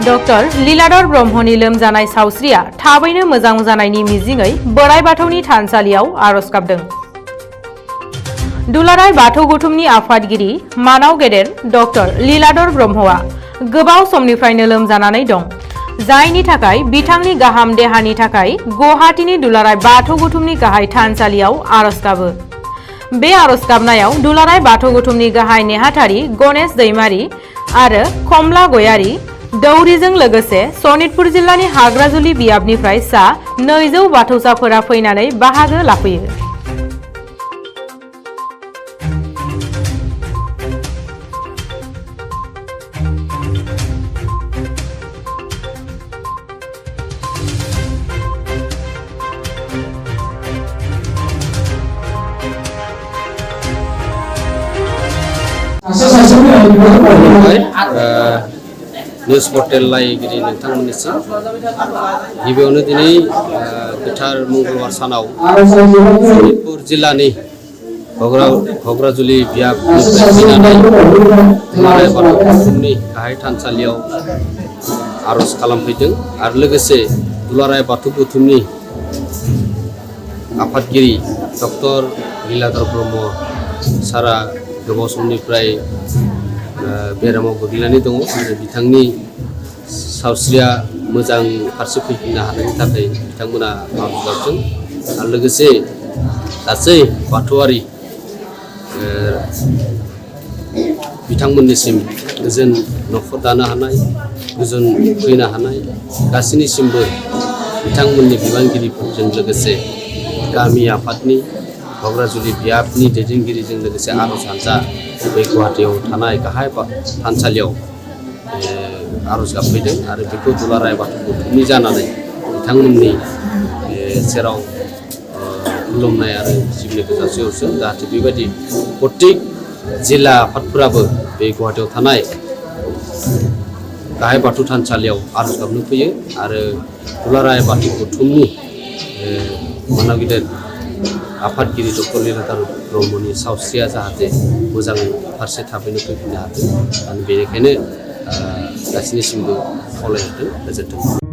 Doctor Leeladhar ब्रह्मनि लोमजानाय सावस्रिया थाबैनो मोजां जानायनि मिजिङै बोराइ बाथौनि थानसालियाव आरज गाबदों। दुलाराय बाथौ गौथुमनि आफादगिरि मानाव गेदेर डक्टर लीलाधर ब्रह्मआ गोबाव समनिफ्रायनो लोमजानानै दं, जायनि थाखाय बिथांनि गाहाम देहानि थाखाय गुवाहाटीनि दुलाराय बाथौ गौथुमनि गाहाय थानसालियाव आरज गाबो। बे आरज गाबनायाव दुलाराय बाथौ गौथुमनि गाहाय नेहाथारि गणेश दैमारी आरो कमला गयारी दौरिजों लोगोसे सनितपुर जिल्लानि हाग्राजुलि बियाबनिफ्राय सा 200 बाथौसाफोरा फैनानै बाहागो लाफैयो। न्यूज पर्टेल लाइगिरि नोंथांमोननिसिम गिबियावनो दिनै गोथार मंगलबार सानाव सनितपुर जिल्लानि घग्राजुलि बियाबनिफ्राय फैनानै दुलाराय बाथौ गौथुमनि गाहाय थानसालियाव आरज खालामफैदों आरो लोगोसे दुलाराय बाथौ गौथुमनि आफादगिरि डक्टर लीलाधर ब्रह्म सारा गोबाव समनिफ्राय बेरामाव गोग्लैनानै दङ आरो बिथांनि सावस्रिया मोजां फारसे फैफिननो हानायनि थाखाय बिथांमोना आरज गाबदों आरो लोगोसे गासै बाथौआरि बिथांमोननिसिम गोजोन न'खर दानो हानाय, गोजोन फैनो हानाय गासैनिसिमबो बिथांमोननि बिबानगिरिफोरजों लोगोसे गामि आफादनि घग्राजुलि बियाबनि दैदेनगिरिजों लोगोसे आरज हानजा बे गुवाहाटीयाव थानाय गाहाय थानसालियाव आरज गाबफैदों आरो बेखौ दुलाराय बाथौ गौथुमनि जानानै बिथांमोननि सेराव खुलुमनाय आरो सिबिनायखौ जासिहरदों जाहाथे बेबायदि प्रत्येक जिल्ला आफादफोराबो बे गुवाहाटीयाव थानाय गाहाय बाथौ थानसालियाव आरज गाबनो फैयो आरो दुलाराय बाथौ गौथुमनि मानाव गेदेर आफादगिरि डक्टर लीलाधर ब्रह्मनि सावस्रिया जाहाथे मोजां फारसे थाबैनो फैफिननो हाथों आरो बेनिखायनो गासैनिसिमबो खावलायहरदों। गोजोन्थों।